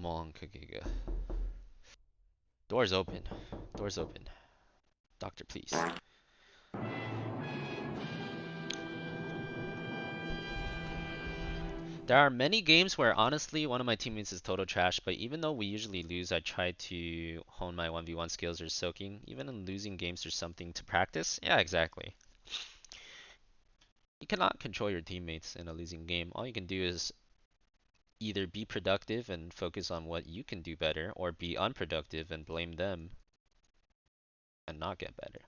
Monkagiga. Doors open. Doors open. Doctor, please. There are many games where honestly one of my teammates is total trash, but even though we usually lose, I try to hone my 1v1 skills or soaking. Even in losing games, there's something to practice. Yeah, exactly. You cannot control your teammates in a losing game. All you can do is either be productive and focus on what you can do better, or be unproductive and blame them and not get better.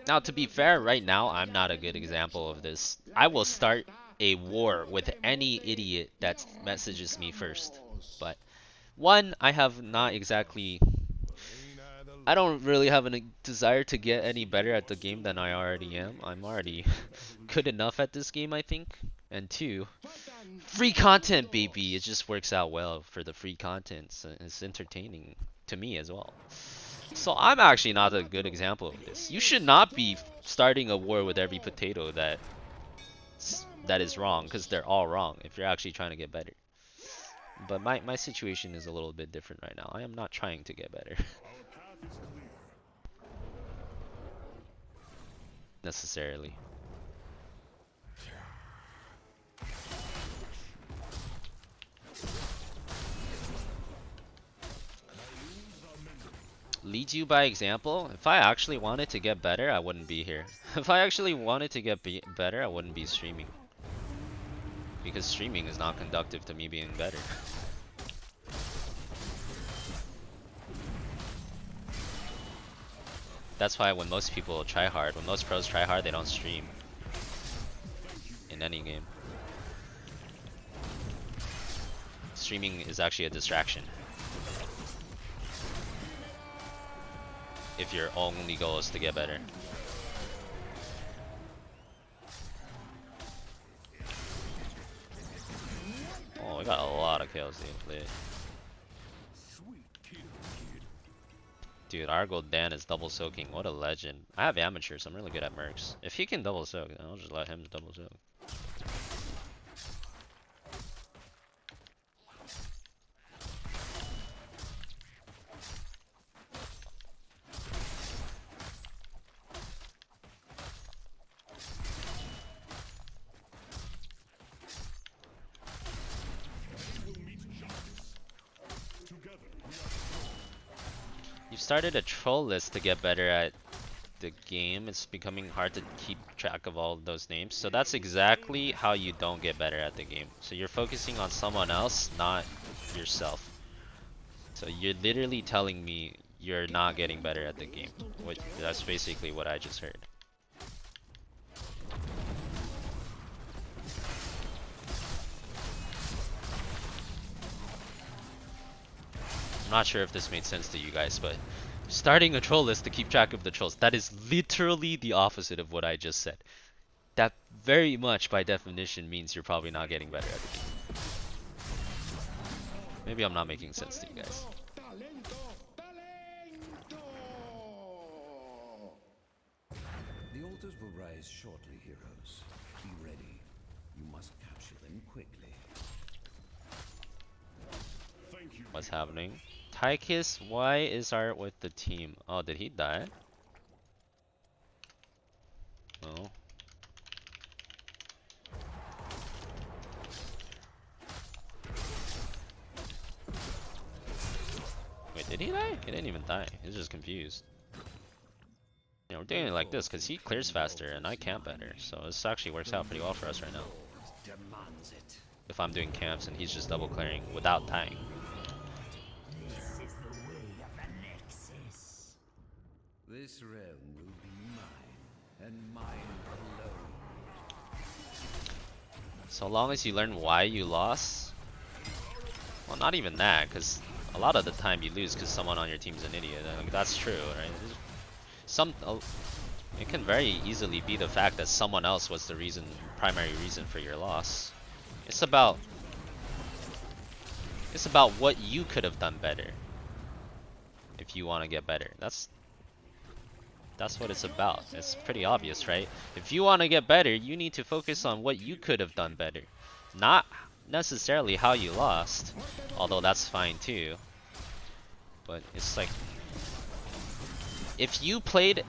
Now, to be fair, right now, I'm not a good example of this. I will start a war with any idiot that messages me first. But, one, I have not exactly... I don't really have a desire to get any better at the game than I already am. I'm already good enough at this game, I think. And two, free content, baby! It just works out well for the free content. So it's entertaining to me as well. So I'm actually not a good example of this. You should not be starting a war with every potato that is wrong, because they're all wrong if you're actually trying to get better. But my situation is a little bit different right now. I am not trying to get better. Necessarily. Lead you by example? If I actually wanted to get better, I wouldn't be here. If I actually wanted to get better, I wouldn't be streaming. Because streaming is not conductive to me being better. That's why when most people try hard, when most pros try hard, they don't stream. In any game. Streaming is actually a distraction. If your only goal is to get better. Oh, we got a lot of kills, dude. Dude, Argo Dan is double soaking. What a legend. I have amateur, so I'm really good at mercs. If he can double soak, then I'll just let him double soak. You've started a troll list to get better at the game. It's becoming hard to keep track of all of those names. So that's exactly how you don't get better at the game. So you're focusing on someone else, not yourself. So you're literally telling me you're not getting better at the game. That's basically what I just heard. I'm not sure if this made sense to you guys, but starting a troll list to keep track of the trolls, that is literally the opposite of what I just said. That very much by definition means you're probably not getting better at the game. Maybe I'm not making sense to you guys. The altars will rise shortly, heroes. Be ready. You must capture them quickly. What's happening? Tychus, why is Art with the team? Oh, did he die? Oh. Wait, did he die? He didn't even die. He's just confused. Yeah, we're doing it like this because he clears faster and I camp better. So this actually works out pretty well for us right now. If I'm doing camps and he's just double clearing without dying. This realm will be mine, and mine alone. So long as you learn why you lost. Well, not even that, because a lot of the time you lose because someone on your team's an idiot. Like, that's true, right? It can very easily be the fact that someone else was the primary reason for your loss. It's about what you could have done better if you want to get better. That's what it's about. It's pretty obvious, right? If you want to get better, you need to focus on what you could have done better. Not necessarily how you lost, although that's fine too. But it's like, if you played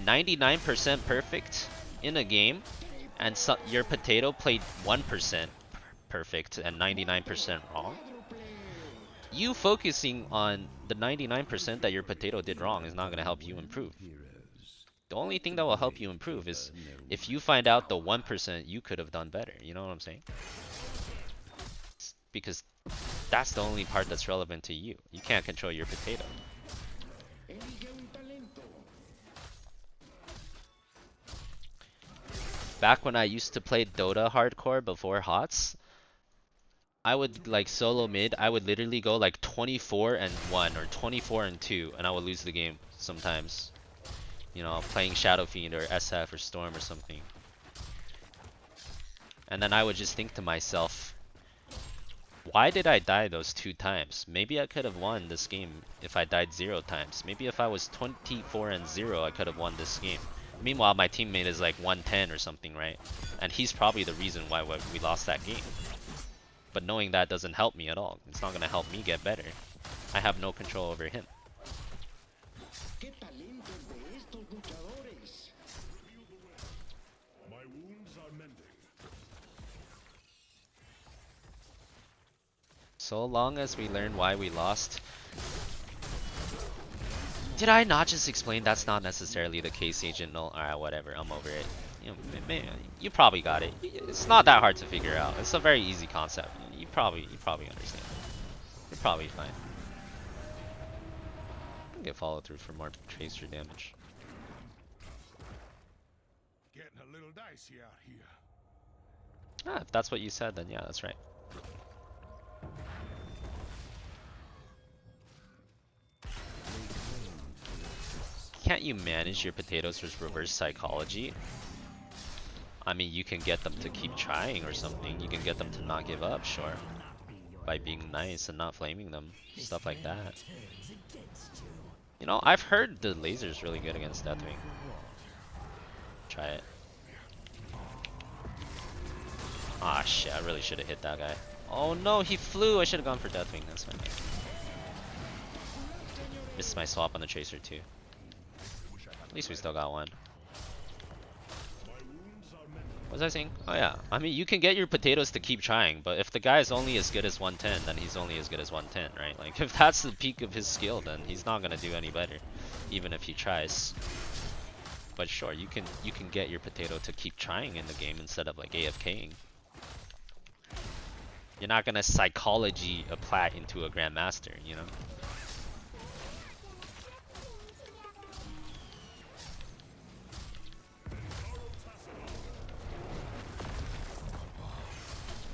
99% perfect in a game, and your potato played 1% perfect and 99% wrong, you focusing on the 99% that your potato did wrong is not going to help you improve. The only thing that will help you improve is if you find out the 1% you could have done better. You know what I'm saying? Because that's the only part that's relevant to you. You can't control your potato. Back when I used to play Dota hardcore before HOTS, I would like solo mid, I would literally go like 24-1 or 24-2 and I would lose the game sometimes. You know, playing Shadow Fiend or SF or Storm or something. And then I would just think to myself, why did I die those 2 times? Maybe I could have won this game if I died 0 times. Maybe if I was 24-0, I could have won this game. Meanwhile, my teammate is like 110 or something, right? And he's probably the reason why we lost that game. But knowing that doesn't help me at all. It's not going to help me get better. I have no control over him. So long as we learn why we lost. Did I not just explain that's not necessarily the case, Agent Null? Alright, whatever, I'm over it. You probably got it. It's not that hard to figure out. It's a very easy concept. You probably understand. You're probably fine. I can get follow through for more tracer damage. Getting a little dicey out here. Ah, if that's what you said, then yeah, that's right. Can't you manage your potatoes with reverse psychology? I mean, you can get them to keep trying or something. You can get them to not give up, sure. By being nice and not flaming them. Stuff like that. You know, I've heard the laser's really good against Deathwing. Try it. Ah shit, I really should have hit that guy. Oh no, he flew! I should have gone for Deathwing, that's fine. Missed my swap on the Tracer too. At least we still got one. What was I saying? Oh yeah, I mean you can get your potatoes to keep trying, but if the guy is only as good as 110, then he's only as good as 110, right? Like if that's the peak of his skill, then he's not gonna do any better, even if he tries. But sure, you can get your potato to keep trying in the game instead of like AFKing. You're not gonna psychology a plat into a grandmaster, you know?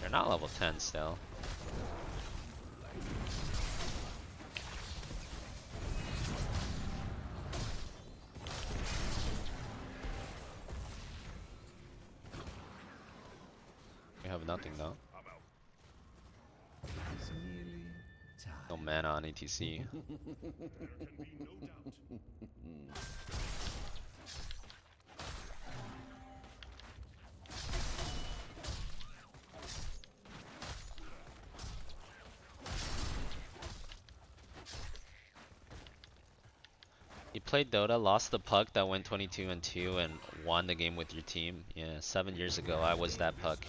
They're not level 10 still. We have nothing though. No mana on ATC. You played Dota, lost the puck that went 22-2 and won the game with your team. Yeah, 7 years ago I was that puck.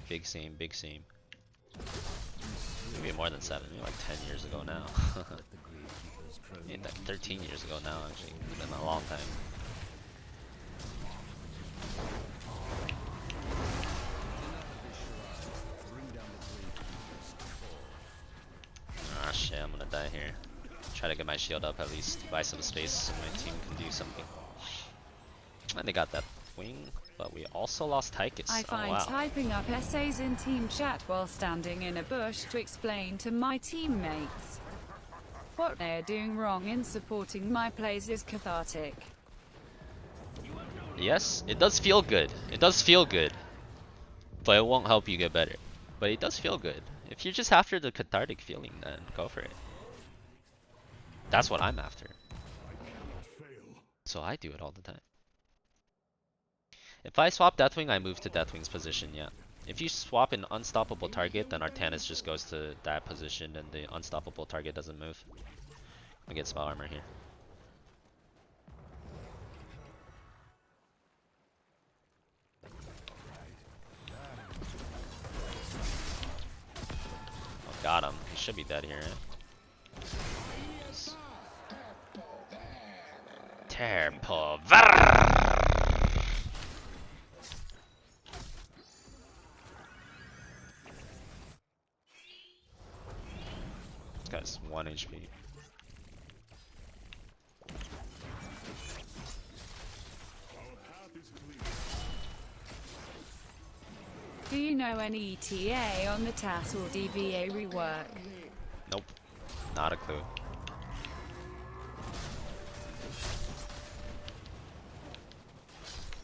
Big same, big same. Maybe more than 7, maybe like 10 years ago now. Maybe like 13 years ago now actually. It's been a long time. Ah shit, I'm gonna die here. Try to get my shield up at least, buy some space so my team can do something. And they got that wing, but we also lost Tychus. I find typing up essays in team chat while standing in a bush to explain to my teammates what they are doing wrong in supporting my plays is cathartic. Yes, it does feel good. It does feel good. But it won't help you get better. But it does feel good. If you're just after the cathartic feeling, then go for it. That's what I'm after. So I do it all the time. If I swap Deathwing, I move to Deathwing's position, yeah. If you swap an unstoppable target, then Artanis just goes to that position and the unstoppable target doesn't move. I get spell armor here. Oh, got him. He should be dead here, right? Yes. Terpover! This guy's 1 HP. Do you know any ETA on the TAS or DVA rework? Nope. Not a clue.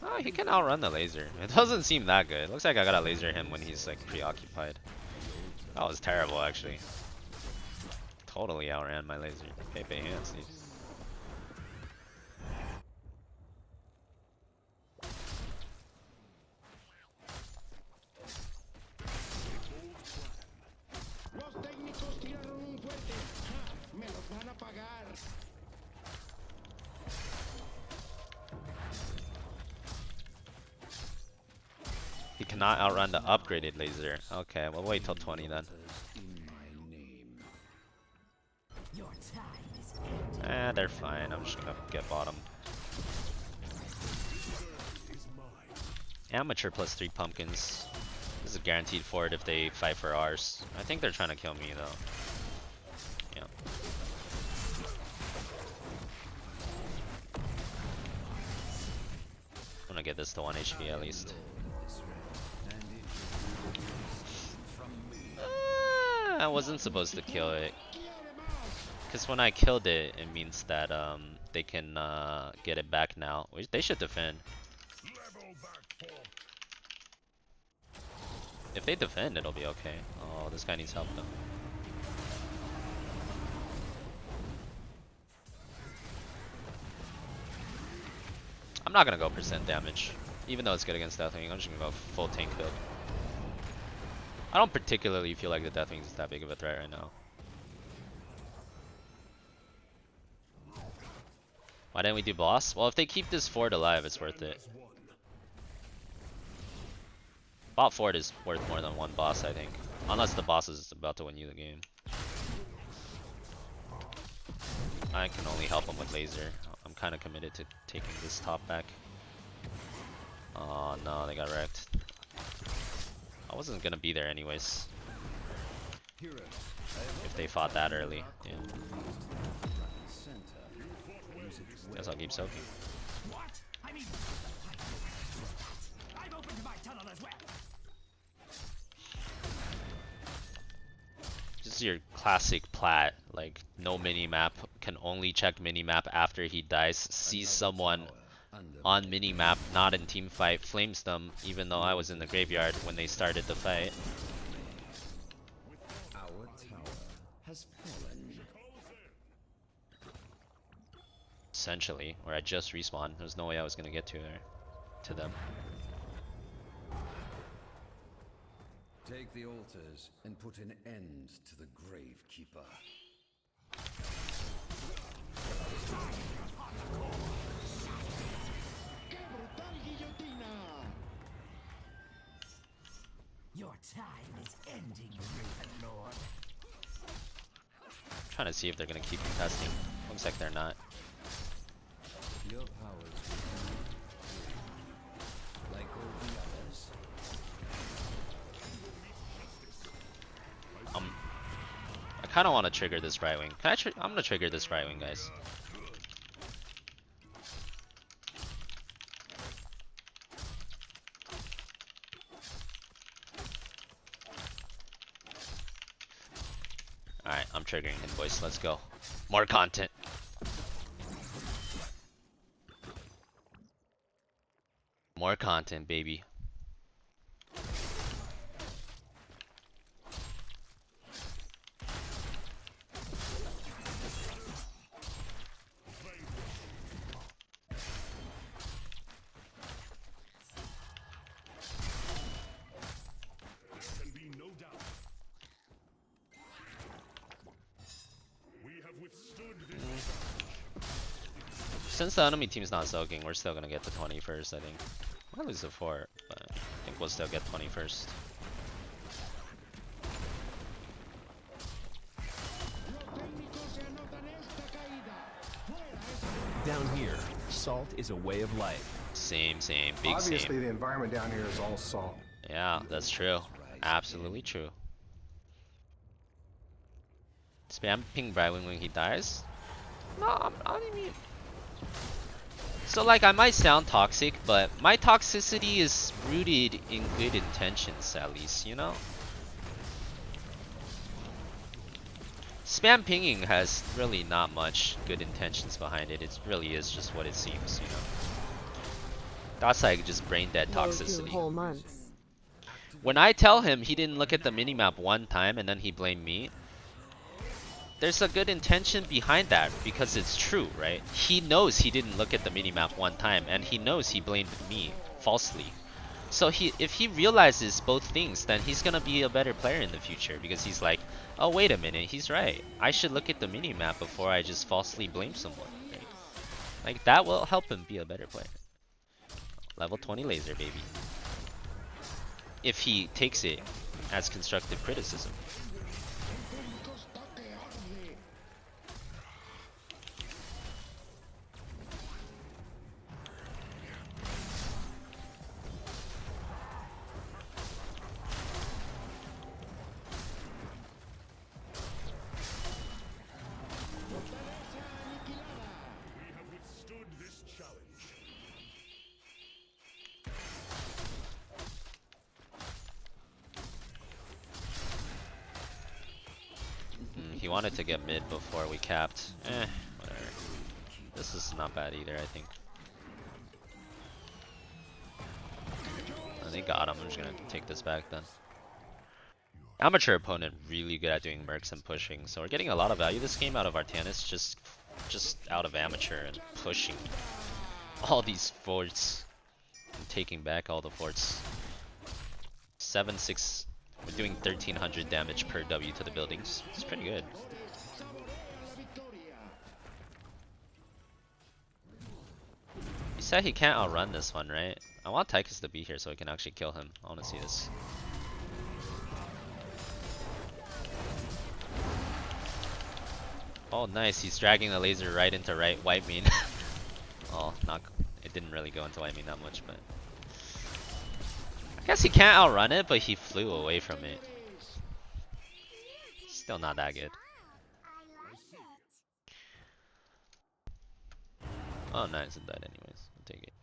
Oh, he can outrun the laser. It doesn't seem that good. It looks like I gotta laser him when he's like preoccupied. That was terrible actually. Totally outran my laser. Pepe hands, dude. He cannot outrun the upgraded laser. Okay, we'll wait till 20 then. They're fine. I'm just gonna get bottom. Amateur plus 3 pumpkins. This is a guaranteed fort if they fight for ours. I think they're trying to kill me though. Yeah. I'm gonna get this to 1 HP at least. I wasn't supposed to kill it. Because when I killed it, it means that they can get it back now. They should defend. If they defend, it'll be okay. Oh, this guy needs help though. I'm not gonna go percent damage. Even though it's good against Deathwing, I'm just gonna go full tank build. I don't particularly feel like the Deathwing is that big of a threat right now. Why didn't we do boss? Well, if they keep this fort alive, it's worth it. Bot fort is worth more than 1 boss, I think. Unless the boss is about to win you the game. I can only help him with laser. I'm kind of committed to taking this top back. Oh no, they got wrecked. I wasn't gonna be there anyways. If they fought that early. Yeah. Guess I'll keep soaking. This is your classic plat, like no minimap, can only check minimap after he dies, sees someone on minimap, not in team fight, flames them, even though I was in the graveyard when they started the fight. Our tower has fallen. Essentially, where I just respawned. There's no way I was gonna get to them. Take the altars and put an end to the Gravekeeper. Your time is ending, Raven Lord. I'm trying to see if they're gonna keep contesting. Looks like they're not. Your powers like all the others. I kind of want to trigger this right wing. Can I? I'm gonna trigger this right wing, guys. All right, I'm triggering him, boys. Let's go. More content. More content, baby. Since the enemy team's not soaking, we're still gonna get the 20 first, I think. Might lose the 4, but I think we'll still get 20 first. Down here, salt is a way of life. Same, big Obviously, same. the environment down here is all salt. Yeah, that's true. Absolutely true. Spam ping Brywing when he dies? No, I mean... So like, I might sound toxic, but my toxicity is rooted in good intentions, at least, you know? Spam pinging has really not much good intentions behind it. It really is just what it seems, you know? That's like just brain dead toxicity. Whole months. When I tell him he didn't look at the minimap one time and then he blamed me, there's a good intention behind that because it's true, right? He knows he didn't look at the minimap one time and he knows he blamed me falsely. So if he realizes both things, then he's gonna be a better player in the future because he's like, oh wait a minute, he's right. I should look at the minimap before I just falsely blame someone. Right? Like that will help him be a better player. Level 20 laser, baby. If he takes it as constructive criticism. He wanted to get mid before we capped. Whatever. This is not bad either, I think. Oh, they got him. I'm just gonna take this back then. Amateur opponent really good at doing mercs and pushing, so we're getting a lot of value this game out of Artanis, just out of amateur and pushing all these forts and taking back all the forts. 7-6. We're doing 1300 damage per W to the buildings. It's pretty good. He said he can't outrun this one, right? I want Tychus to be here so I can actually kill him. I want to see this. Oh, nice. He's dragging the laser right into right white main. Oh, not. It didn't really go into white main that much, but. I guess he can't outrun it, but he flew away from it. Still not that good. Oh, nice. It died anyways. I'll take it.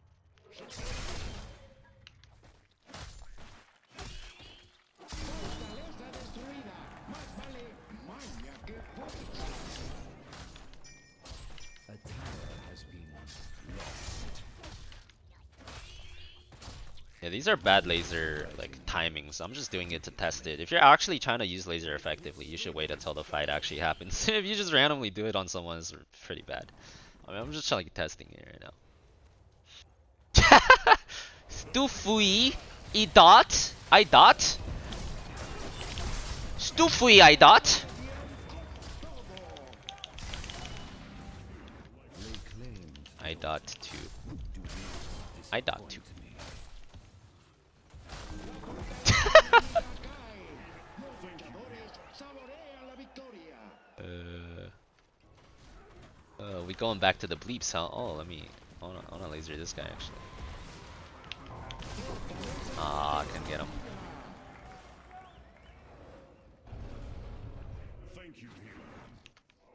A tower has been lost. Yeah, these are bad laser like timings. I'm just doing it to test it. If you're actually trying to use laser effectively, you should wait until the fight actually happens. If you just randomly do it on someone, it's pretty bad. I mean, I'm just like testing it right now. Stufui I dot. Stufui I dot. I dot 2. I dot 2. We going back to the bleeps, huh? Oh, I wanna laser this guy actually. Ah, I couldn't get him. Thank you, healer.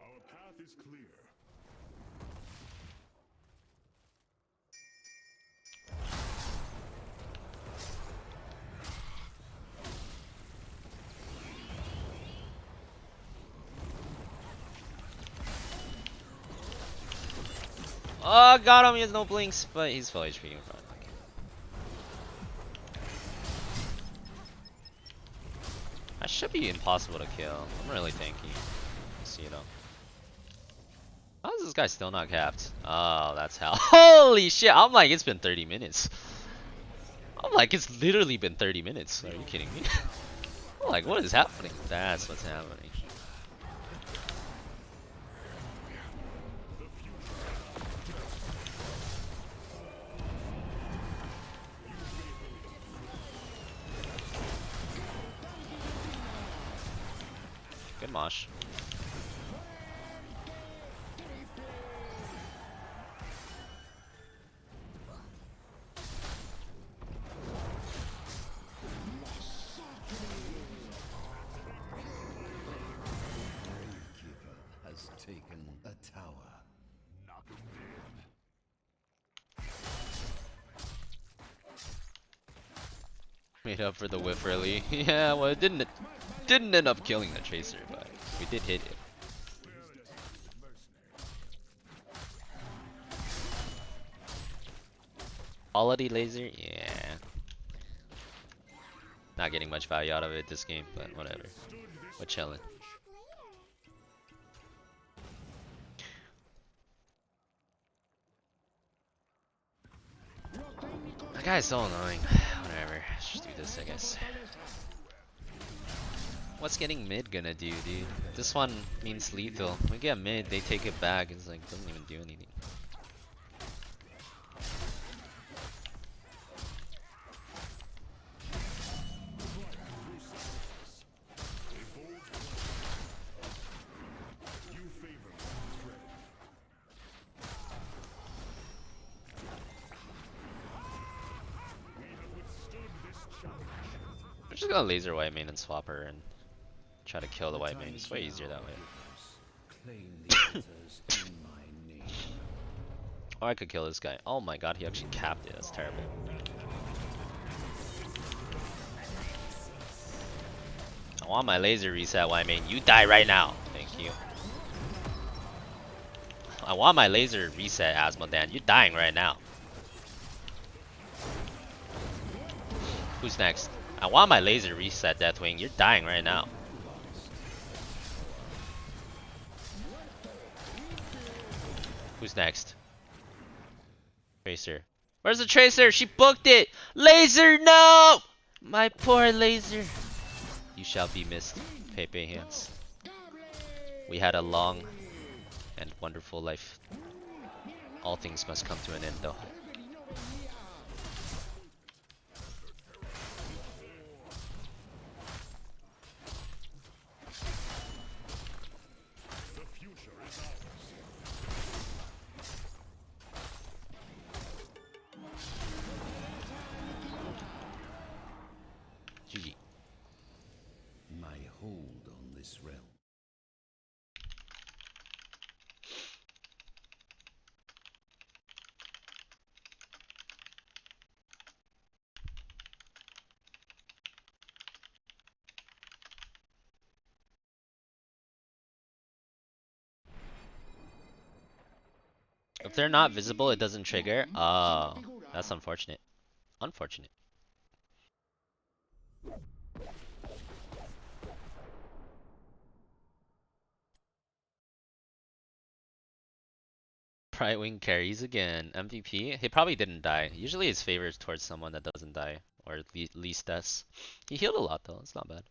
Our path is clear. Oh, got him. He has no blinks, but he's full HP in front. That should be impossible to kill. I'm really tanky. See though. How is this guy still not capped? Oh, that's how. Holy shit! I'm like, it's been 30 minutes. I'm like, it's literally been 30 minutes. Are you kidding me? I'm like, what is happening? That's what's happening. Good mosh. Keeper has taken a tower. Knock 'em dead. Made up for the whiff early. Yeah, well, it didn't end up killing the tracer, but we did hit it. Quality laser, yeah. Not getting much value out of it this game, but whatever. We're chilling. That guy's so annoying. Whatever. Let's just do this, I guess. What's getting mid gonna do, dude? This one means lethal. We get mid, they take it back. It's like, doesn't even do anything. I'm just gonna laser white main and swap her and try to kill the white main. It's way easier that way. Claim the altars in my name. Or I could kill this guy. Oh my god, he actually capped it. That's terrible. I want my laser reset, white main. You die right now. Thank you. I want my laser reset, Asmodan. You're dying right now. Who's next? I want my laser reset, Deathwing. You're dying right now. Who's next? Tracer. Where's the Tracer? She booked it! Laser, no! My poor laser. You shall be missed, Pepe Hands. We had a long and wonderful life. All things must come to an end, though. GG. My hold on this realm. If they're not visible, it doesn't trigger. Oh, that's unfortunate. Unfortunate. Brightwing carries again. MVP? He probably didn't die. Usually his favor is towards someone that doesn't die. Or at least us. He healed a lot though, it's not bad.